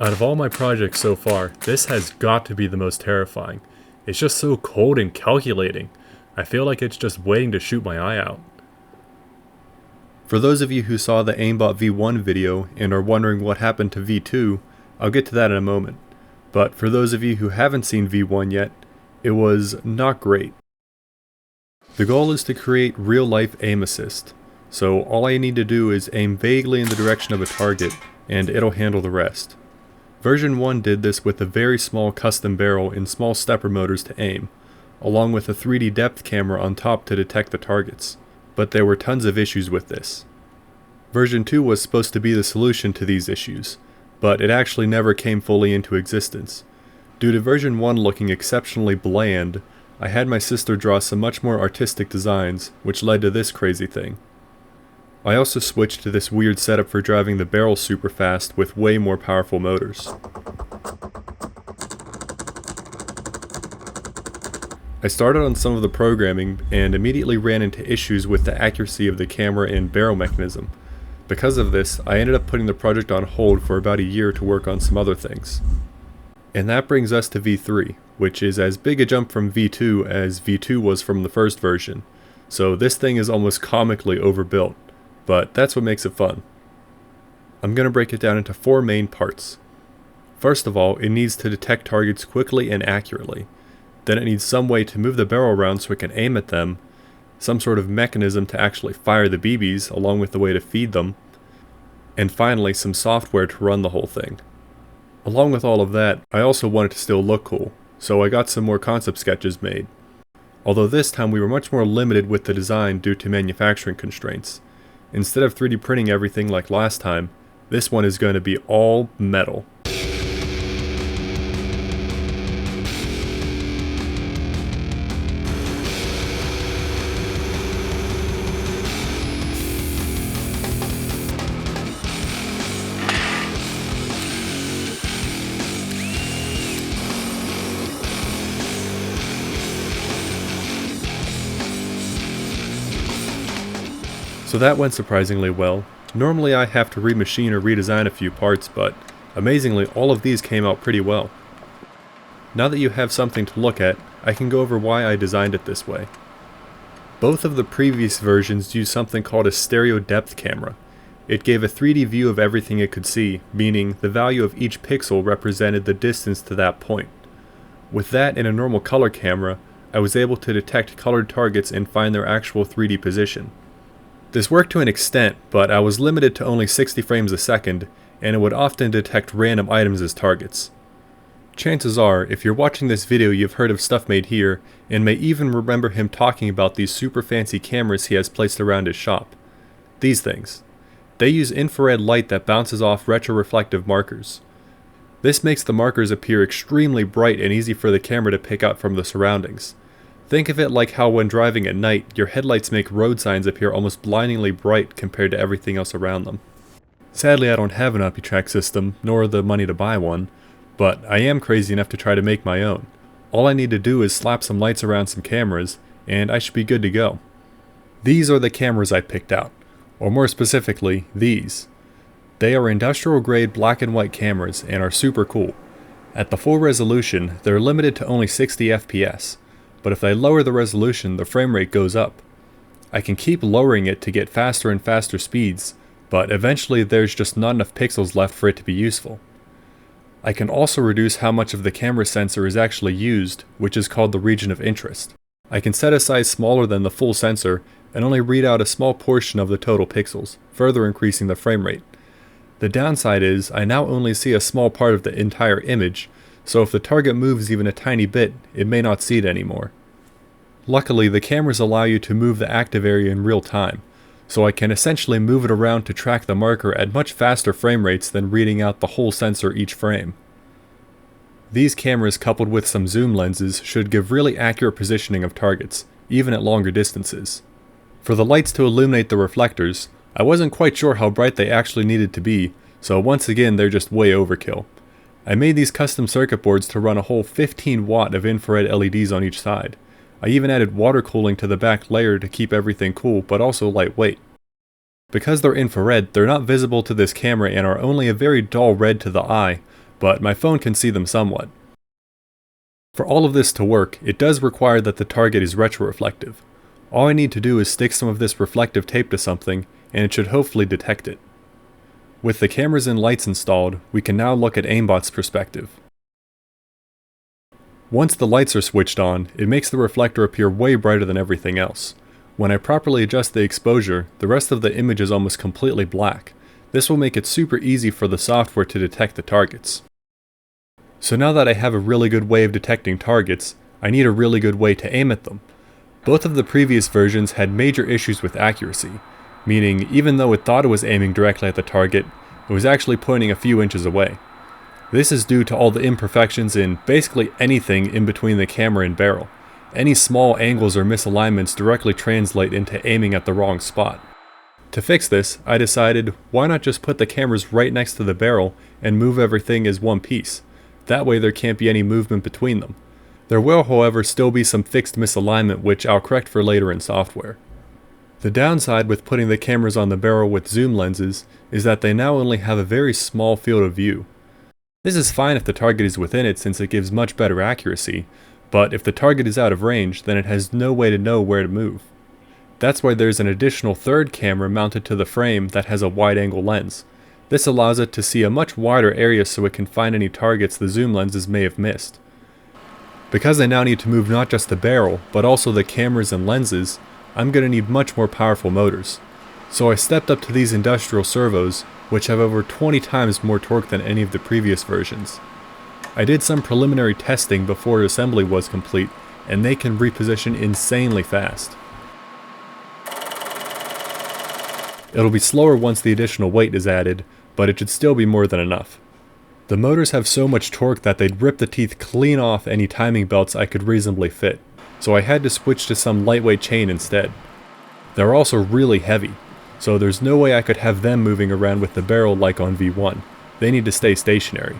Out of all my projects so far, this has got to be the most terrifying. It's just so cold and calculating. I feel like it's just waiting to shoot my eye out. For those of you who saw the Aimbot V1 video and are wondering what happened to V2, I'll get to that in a moment. But for those of you who haven't seen V1 yet, it was not great. The goal is to create real-life aim assist, so all I need to do is aim vaguely in the direction of a target, and it'll handle the rest. Version 1 did this with a very small custom barrel and small stepper motors to aim, along with a 3D depth camera on top to detect the targets, but there were tons of issues with this. Version 2 was supposed to be the solution to these issues, but it actually never came fully into existence. Due to version 1 looking exceptionally bland, I had my sister draw some much more artistic designs, which led to this crazy thing. I also switched to this weird setup for driving the barrel super fast with way more powerful motors. I started on some of the programming and immediately ran into issues with the accuracy of the camera and barrel mechanism. Because of this, I ended up putting the project on hold for about a year to work on some other things. And that brings us to V3, which is as big a jump from V2 as V2 was from the first version. So this thing is almost comically overbuilt, but that's what makes it fun. I'm going to break it down into 4 main parts. First of all, it needs to detect targets quickly and accurately. Then it needs some way to move the barrel around so it can aim at them, some sort of mechanism to actually fire the BBs along with the way to feed them, and finally some software to run the whole thing. Along with all of that, I also wanted to still look cool, so I got some more concept sketches made. Although this time we were much more limited with the design due to manufacturing constraints. Instead of 3D printing everything like last time, this one is going to be all metal. So that went surprisingly well. Normally I have to remachine or redesign a few parts, but amazingly all of these came out pretty well. Now that you have something to look at, I can go over why I designed it this way. Both of the previous versions used something called a stereo depth camera. It gave a 3D view of everything it could see, meaning the value of each pixel represented the distance to that point. With that and a normal color camera, I was able to detect colored targets and find their actual 3D position. This worked to an extent, but I was limited to only 60 frames a second, and it would often detect random items as targets. Chances are, if you're watching this video, you've heard of Stuff Made Here, and may even remember him talking about these super fancy cameras he has placed around his shop. These things. They use infrared light that bounces off retroreflective markers. This makes the markers appear extremely bright and easy for the camera to pick out from the surroundings. Think of it like how when driving at night, your headlights make road signs appear almost blindingly bright compared to everything else around them. Sadly, I don't have an OptiTrack system, nor the money to buy one, but I am crazy enough to try to make my own. All I need to do is slap some lights around some cameras, and I should be good to go. These are the cameras I picked out, or more specifically, these. They are industrial grade black and white cameras and are super cool. At the full resolution, they're limited to only 60 FPS. But if I lower the resolution, the frame rate goes up. I can keep lowering it to get faster and faster speeds, but eventually there's just not enough pixels left for it to be useful. I can also reduce how much of the camera sensor is actually used, which is called the region of interest. I can set a size smaller than the full sensor and only read out a small portion of the total pixels, further increasing the frame rate. The downside is I now only see a small part of the entire image, so if the target moves even a tiny bit, it may not see it anymore. Luckily, the cameras allow you to move the active area in real time, so I can essentially move it around to track the marker at much faster frame rates than reading out the whole sensor each frame. These cameras coupled with some zoom lenses should give really accurate positioning of targets, even at longer distances. For the lights to illuminate the reflectors, I wasn't quite sure how bright they actually needed to be, so once again they're just way overkill. I made these custom circuit boards to run a whole 15 watt of infrared LEDs on each side. I even added water cooling to the back layer to keep everything cool but also lightweight. Because they're infrared, they're not visible to this camera and are only a very dull red to the eye, but my phone can see them somewhat. For all of this to work, it does require that the target is retroreflective. All I need to do is stick some of this reflective tape to something, and it should hopefully detect it. With the cameras and lights installed, we can now look at Aimbot's perspective. Once the lights are switched on, it makes the reflector appear way brighter than everything else. When I properly adjust the exposure, the rest of the image is almost completely black. This will make it super easy for the software to detect the targets. So now that I have a really good way of detecting targets, I need a really good way to aim at them. Both of the previous versions had major issues with accuracy, meaning even though it thought it was aiming directly at the target, it was actually pointing a few inches away. This is due to all the imperfections in basically anything in between the camera and barrel. Any small angles or misalignments directly translate into aiming at the wrong spot. To fix this, I decided, why not just put the cameras right next to the barrel and move everything as one piece? That way there can't be any movement between them. There will, however, still be some fixed misalignment which I'll correct for later in software. The downside with putting the cameras on the barrel with zoom lenses is that they now only have a very small field of view. This is fine if the target is within it since it gives much better accuracy, but if the target is out of range, then it has no way to know where to move. That's why there's an additional third camera mounted to the frame that has a wide-angle lens. This allows it to see a much wider area so it can find any targets the zoom lenses may have missed. Because I now need to move not just the barrel, but also the cameras and lenses, I'm going to need much more powerful motors. So I stepped up to these industrial servos, which have over 20 times more torque than any of the previous versions. I did some preliminary testing before assembly was complete, and they can reposition insanely fast. It'll be slower once the additional weight is added, but it should still be more than enough. The motors have so much torque that they'd rip the teeth clean off any timing belts I could reasonably fit, so I had to switch to some lightweight chain instead. They're also really heavy, so there's no way I could have them moving around with the barrel like on V1. They need to stay stationary.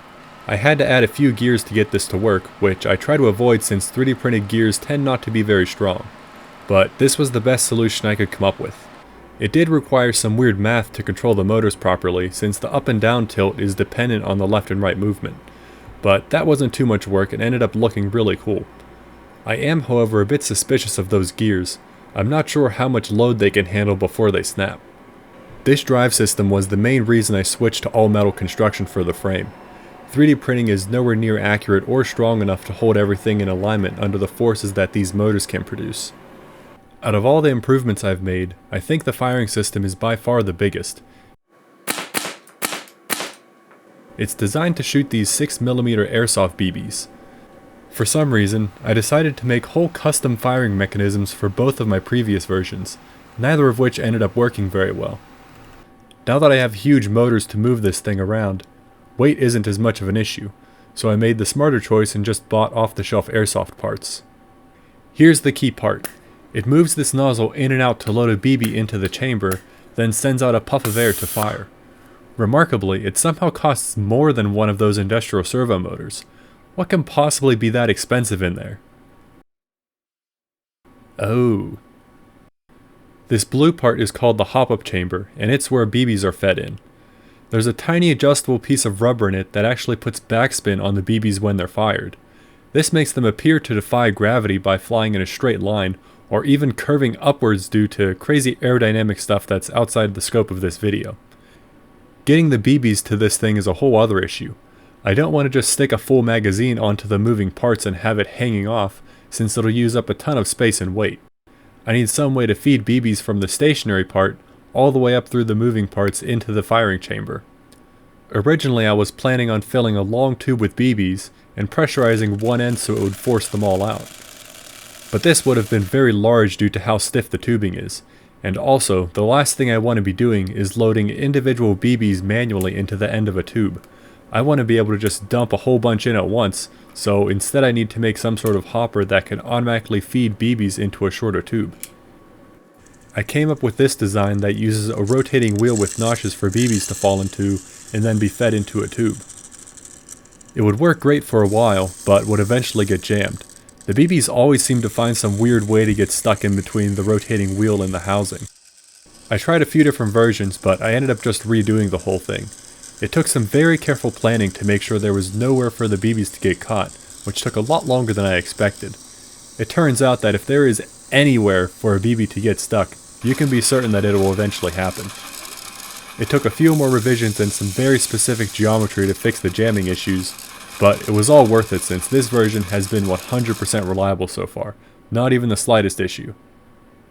I had to add a few gears to get this to work, which I try to avoid since 3D printed gears tend not to be very strong. But this was the best solution I could come up with. It did require some weird math to control the motors properly since the up and down tilt is dependent on the left and right movement. But that wasn't too much work and ended up looking really cool. I am, however, a bit suspicious of those gears. I'm not sure how much load they can handle before they snap. This drive system was the main reason I switched to all metal construction for the frame. 3D printing is nowhere near accurate or strong enough to hold everything in alignment under the forces that these motors can produce. Out of all the improvements I've made, I think the firing system is by far the biggest. It's designed to shoot these 6mm Airsoft BBs. For some reason, I decided to make whole custom firing mechanisms for both of my previous versions, neither of which ended up working very well. Now that I have huge motors to move this thing around, weight isn't as much of an issue, so I made the smarter choice and just bought off-the-shelf Airsoft parts. Here's the key part. It moves this nozzle in and out to load a BB into the chamber, then sends out a puff of air to fire. Remarkably, it somehow costs more than one of those industrial servo motors. What can possibly be that expensive in there? Oh. This blue part is called the hop-up chamber, and it's where BBs are fed in. There's a tiny adjustable piece of rubber in it that actually puts backspin on the BBs when they're fired. This makes them appear to defy gravity by flying in a straight line, or even curving upwards due to crazy aerodynamic stuff that's outside the scope of this video. Getting the BBs to this thing is a whole other issue. I don't want to just stick a full magazine onto the moving parts and have it hanging off, since it'll use up a ton of space and weight. I need some way to feed BBs from the stationary part all the way up through the moving parts into the firing chamber. Originally I was planning on filling a long tube with BBs and pressurizing one end so it would force them all out. But this would have been very large due to how stiff the tubing is, and also the last thing I want to be doing is loading individual BBs manually into the end of a tube. I want to be able to just dump a whole bunch in at once, so instead I need to make some sort of hopper that can automatically feed BBs into a shorter tube. I came up with this design that uses a rotating wheel with notches for BBs to fall into and then be fed into a tube. It would work great for a while, but would eventually get jammed. The BBs always seem to find some weird way to get stuck in between the rotating wheel and the housing. I tried a few different versions, but I ended up just redoing the whole thing. It took some very careful planning to make sure there was nowhere for the BBs to get caught, which took a lot longer than I expected. It turns out that if there is anywhere for a BB to get stuck, you can be certain that it will eventually happen. It took a few more revisions and some very specific geometry to fix the jamming issues, but it was all worth it since this version has been 100% reliable so far, not even the slightest issue.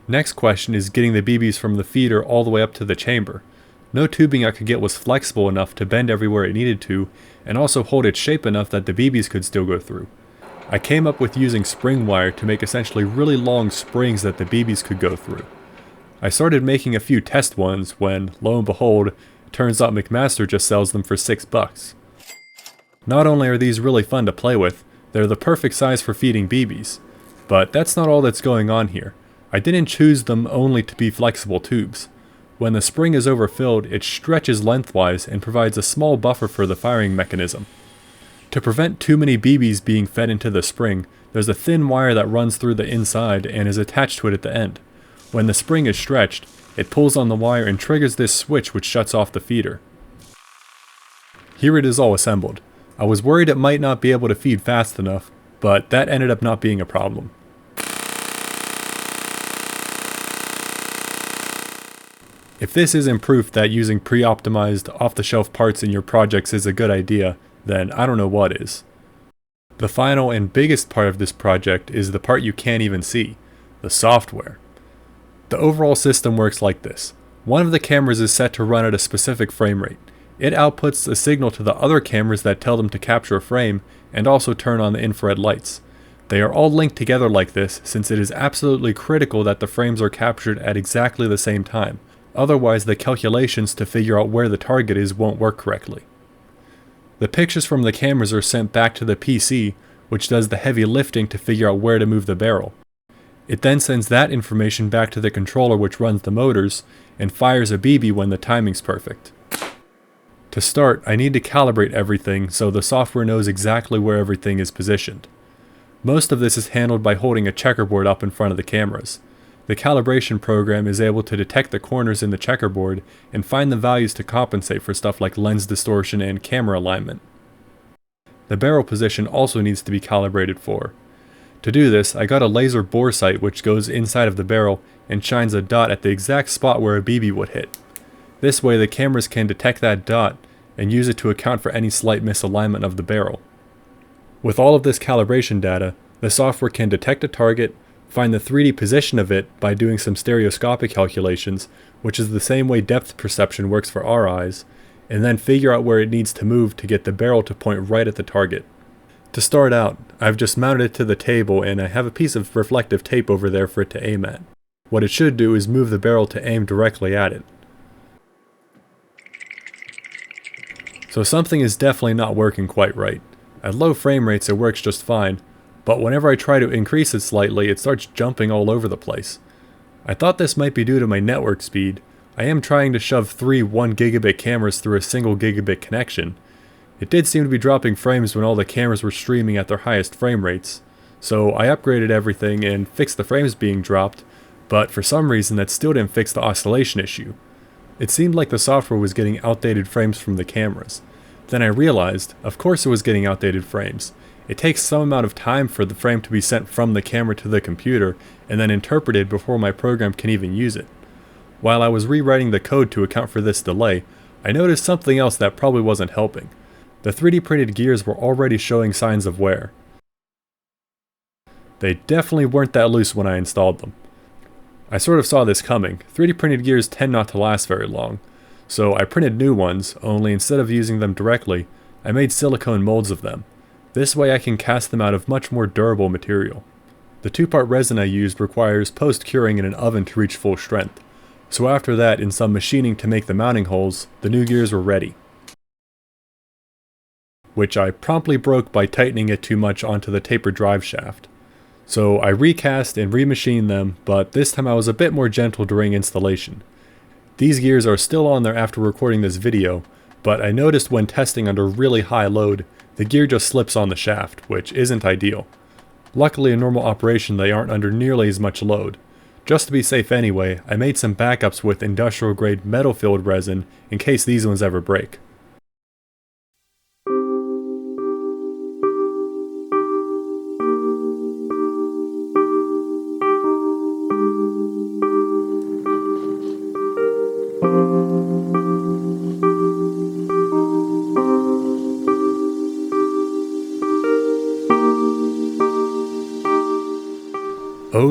Next question is getting the BBs from the feeder all the way up to the chamber. No tubing I could get was flexible enough to bend everywhere it needed to, and also hold its shape enough that the BBs could still go through. I came up with using spring wire to make essentially really long springs that the BBs could go through. I started making a few test ones when, lo and behold, it turns out McMaster just sells them for $6. Not only are these really fun to play with, they're the perfect size for feeding BBs. But that's not all that's going on here. I didn't choose them only to be flexible tubes. When the spring is overfilled, it stretches lengthwise and provides a small buffer for the firing mechanism. To prevent too many BBs being fed into the spring, there's a thin wire that runs through the inside and is attached to it at the end. When the spring is stretched, it pulls on the wire and triggers this switch which shuts off the feeder. Here it is all assembled. I was worried it might not be able to feed fast enough, but that ended up not being a problem. If this isn't proof that using pre-optimized, off-the-shelf parts in your projects is a good idea, then I don't know what is. The final and biggest part of this project is the part you can't even see, the software. The overall system works like this. One of the cameras is set to run at a specific frame rate. It outputs a signal to the other cameras that tell them to capture a frame and also turn on the infrared lights. They are all linked together like this since it is absolutely critical that the frames are captured at exactly the same time. Otherwise, the calculations to figure out where the target is won't work correctly. The pictures from the cameras are sent back to the PC, which does the heavy lifting to figure out where to move the barrel. It then sends that information back to the controller which runs the motors, and fires a BB when the timing's perfect. To start, I need to calibrate everything so the software knows exactly where everything is positioned. Most of this is handled by holding a checkerboard up in front of the cameras. The calibration program is able to detect the corners in the checkerboard and find the values to compensate for stuff like lens distortion and camera alignment. The barrel position also needs to be calibrated for. To do this, I got a laser bore sight which goes inside of the barrel and shines a dot at the exact spot where a BB would hit. This way the cameras can detect that dot and use it to account for any slight misalignment of the barrel. With all of this calibration data, the software can detect a target, find the 3D position of it by doing some stereoscopic calculations, which is the same way depth perception works for our eyes, and then figure out where it needs to move to get the barrel to point right at the target. To start out, I've just mounted it to the table and I have a piece of reflective tape over there for it to aim at. What it should do is move the barrel to aim directly at it. So something is definitely not working quite right. At low frame rates it works just fine, but whenever I try to increase it slightly it starts jumping all over the place. I thought this might be due to my network speed. I am trying to shove 3 1 gigabit cameras through a single gigabit connection. It did seem to be dropping frames when all the cameras were streaming at their highest frame rates, so I upgraded everything and fixed the frames being dropped, but for some reason that still didn't fix the oscillation issue. It seemed like the software was getting outdated frames from the cameras. Then I realized, of course it was getting outdated frames. It takes some amount of time for the frame to be sent from the camera to the computer and then interpreted before my program can even use it. While I was rewriting the code to account for this delay, I noticed something else that probably wasn't helping. The 3D printed gears were already showing signs of wear. They definitely weren't that loose when I installed them. I sort of saw this coming. 3D printed gears tend not to last very long, so I printed new ones, only instead of using them directly, I made silicone molds of them. This way I can cast them out of much more durable material. The 2-part resin I used requires post-curing in an oven to reach full strength, so after that and some machining to make the mounting holes, the new gears were ready, which I promptly broke by tightening it too much onto the tapered drive shaft. So I recast and remachined them, but this time I was a bit more gentle during installation. These gears are still on there after recording this video, but I noticed when testing under really high load, the gear just slips on the shaft, which isn't ideal. Luckily in normal operation they aren't under nearly as much load. Just to be safe anyway, I made some backups with industrial grade metal filled resin in case these ones ever break.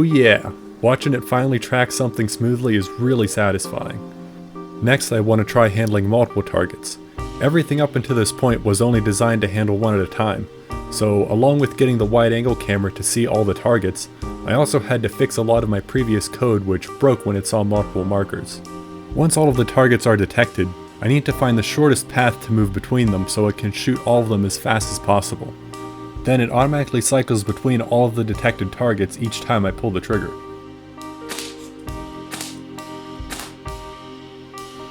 Oh yeah, watching it finally track something smoothly is really satisfying. Next, I want to try handling multiple targets. Everything up until this point was only designed to handle one at a time, so along with getting the wide-angle camera to see all the targets, I also had to fix a lot of my previous code which broke when it saw multiple markers. Once all of the targets are detected, I need to find the shortest path to move between them so it can shoot all of them as fast as possible. Then it automatically cycles between all of the detected targets each time I pull the trigger.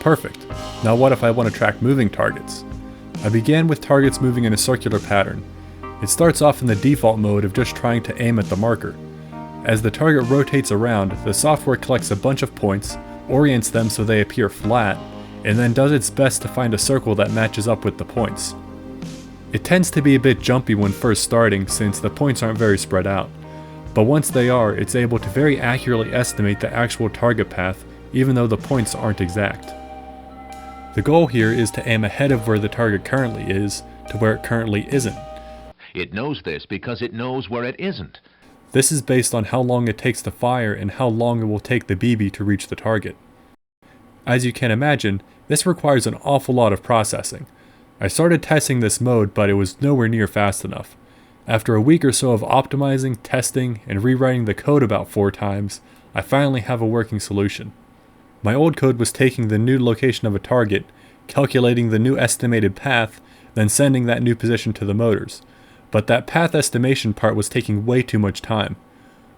Perfect. Now what if I want to track moving targets? I began with targets moving in a circular pattern. It starts off in the default mode of just trying to aim at the marker. As the target rotates around, the software collects a bunch of points, orients them so they appear flat, and then does its best to find a circle that matches up with the points. It tends to be a bit jumpy when first starting since the points aren't very spread out, but once they are, it's able to very accurately estimate the actual target path even though the points aren't exact. The goal here is to aim ahead of where the target currently is to where it currently isn't. It knows this because it knows where it isn't. This is based on how long it takes to fire and how long it will take the BB to reach the target. As you can imagine, this requires an awful lot of processing. I started testing this mode, but it was nowhere near fast enough. After a week or so of optimizing, testing, and rewriting the code about 4 times, I finally have a working solution. My old code was taking the new location of a target, calculating the new estimated path, then sending that new position to the motors. But that path estimation part was taking way too much time.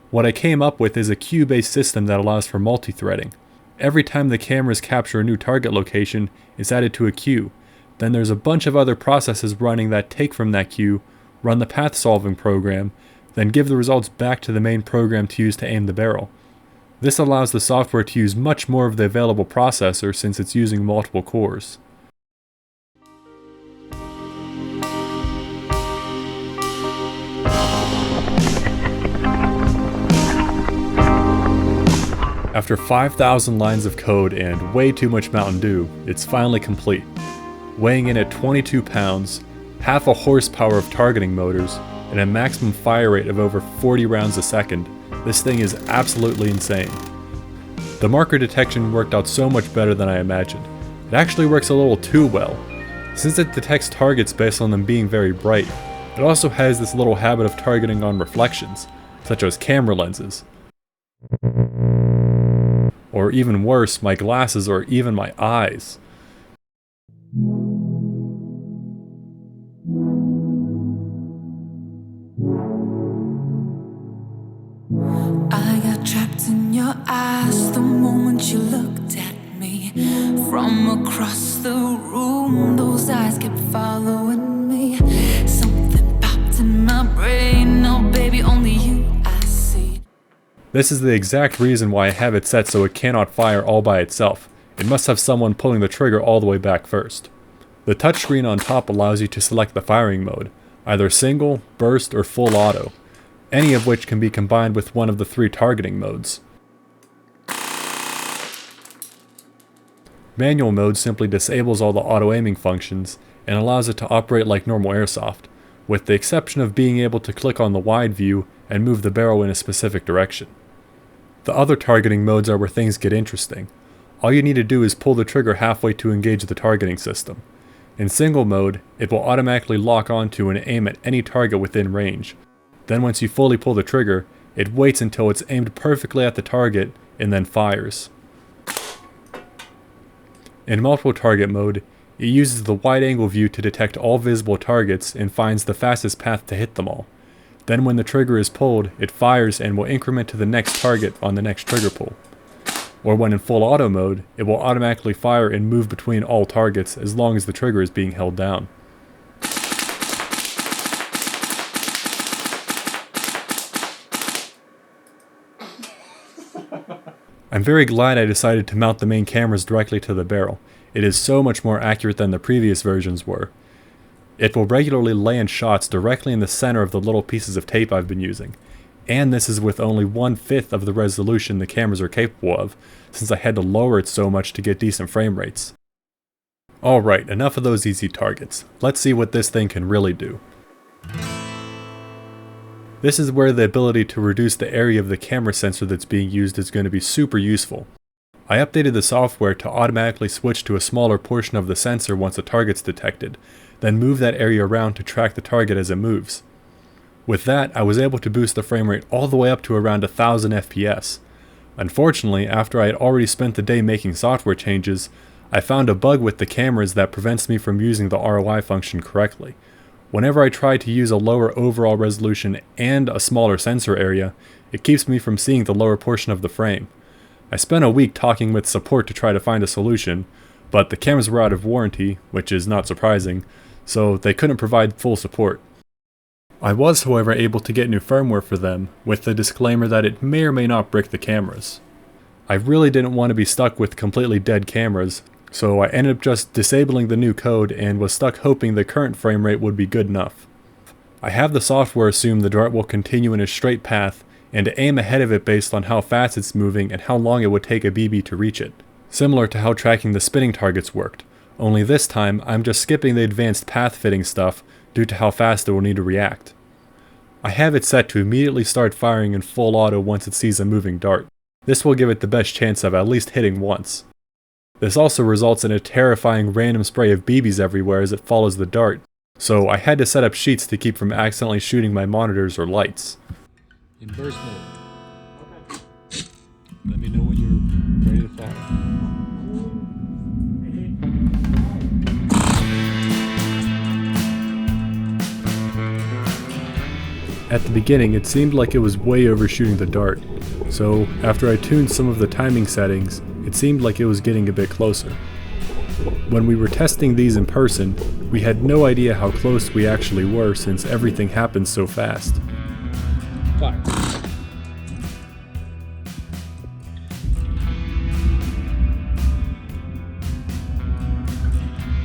What I came up with is a queue-based system that allows for multi-threading. Every time the cameras capture a new target location, it's added to a queue. Then there's a bunch of other processes running that take from that queue, run the path solving program, then give the results back to the main program to use to aim the barrel. This allows the software to use much more of the available processor since it's using multiple cores. After 5,000 lines of code and way too much Mountain Dew, it's finally complete. Weighing in at 22 pounds, half a horsepower of targeting motors, and a maximum fire rate of over 40 rounds a second, this thing is absolutely insane. The marker detection worked out so much better than I imagined. It actually works a little too well. Since it detects targets based on them being very bright, it also has this little habit of targeting on reflections, such as camera lenses. Or even worse, my glasses or even my eyes. I got trapped in your eyes the moment you looked at me. From across the room, those eyes kept following me. Something popped in my brain, now baby, only you I see. This is the exact reason why I have it set so it cannot fire all by itself. It must have someone pulling the trigger all the way back first. The touchscreen on top allows you to select the firing mode, either single, burst, or full auto, any of which can be combined with one of the 3 targeting modes. Manual mode simply disables all the auto-aiming functions and allows it to operate like normal airsoft, with the exception of being able to click on the wide view and move the barrel in a specific direction. The other targeting modes are where things get interesting. All you need to do is pull the trigger halfway to engage the targeting system. In single mode, it will automatically lock onto and aim at any target within range. Then once you fully pull the trigger, it waits until it's aimed perfectly at the target and then fires. In multiple target mode, it uses the wide-angle view to detect all visible targets and finds the fastest path to hit them all. Then when the trigger is pulled, it fires and will increment to the next target on the next trigger pull. Or when in full auto mode, it will automatically fire and move between all targets as long as the trigger is being held down. I'm very glad I decided to mount the main cameras directly to the barrel. It is so much more accurate than the previous versions were. It will regularly land shots directly in the center of the little pieces of tape I've been using. And this is with only 1/5 of the resolution the cameras are capable of, since I had to lower it so much to get decent frame rates. Alright, enough of those easy targets. Let's see what this thing can really do. This is where the ability to reduce the area of the camera sensor that's being used is going to be super useful. I updated the software to automatically switch to a smaller portion of the sensor once a target's detected, then move that area around to track the target as it moves. With that, I was able to boost the frame rate all the way up to around 1000 FPS. Unfortunately, after I had already spent the day making software changes, I found a bug with the cameras that prevents me from using the ROI function correctly. Whenever I try to use a lower overall resolution and a smaller sensor area, it keeps me from seeing the lower portion of the frame. I spent a week talking with support to try to find a solution, but the cameras were out of warranty, which is not surprising, so they couldn't provide full support. I was, however, able to get new firmware for them, with the disclaimer that it may or may not brick the cameras. I really didn't want to be stuck with completely dead cameras, so I ended up just disabling the new code and was stuck hoping the current frame rate would be good enough. I have the software assume the dart will continue in a straight path and to aim ahead of it based on how fast it's moving and how long it would take a BB to reach it, similar to how tracking the spinning targets worked, only this time I'm just skipping the advanced path fitting stuff due to how fast it will need to react. I have it set to immediately start firing in full auto once it sees a moving dart. This will give it the best chance of at least hitting once. This also results in a terrifying random spray of BBs everywhere as it follows the dart, so I had to set up sheets to keep from accidentally shooting my monitors or lights. In burst mode. Okay. Let me know when you're ready to fire. At the beginning, it seemed like it was way overshooting the dart, so after I tuned some of the timing settings, it seemed like it was getting a bit closer. When we were testing these in person, we had no idea how close we actually were since everything happened so fast. Fire.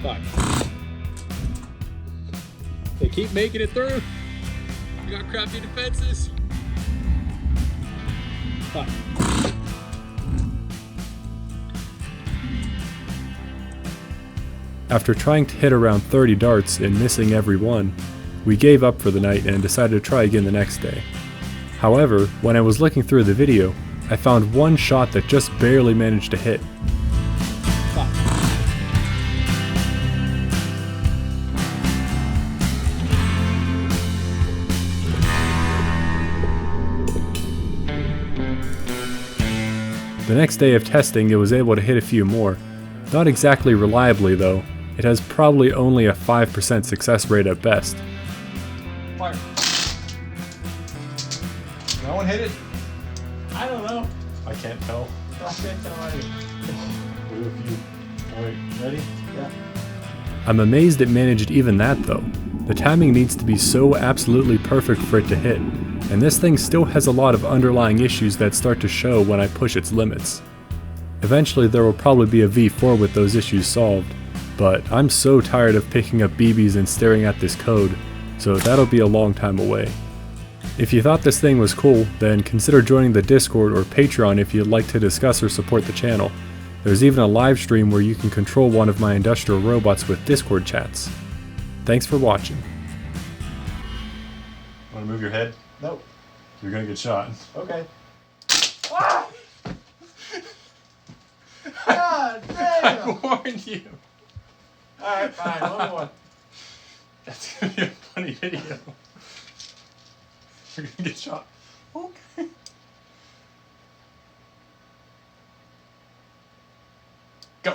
Fire. They keep making it through. You got crappy defenses. Fire. After trying to hit around 30 darts and missing every one, we gave up for the night and decided to try again the next day. However, when I was looking through the video, I found one shot that just barely managed to hit. The next day of testing, it was able to hit a few more. Not exactly reliably though. It has probably only a 5% success rate at best. Fire. No one hit it? I don't know. I can't tell. I can't tell either. Alright, ready? Yeah. I'm amazed it managed even that though. The timing needs to be so absolutely perfect for it to hit, and this thing still has a lot of underlying issues that start to show when I push its limits. Eventually there will probably be a V4 with those issues solved, but I'm so tired of picking up BBs and staring at this code, so that'll be a long time away. If you thought this thing was cool, then consider joining the Discord or Patreon if you'd like to discuss or support the channel. There's even a live stream where you can control one of my industrial robots with Discord chats. Thanks for watching. Want to move your head? Nope. You're gonna get shot. Okay. Ah! God damn! I warned you. Alright, fine. One more. That's gonna be a funny video. You're gonna get shot. Okay. Go.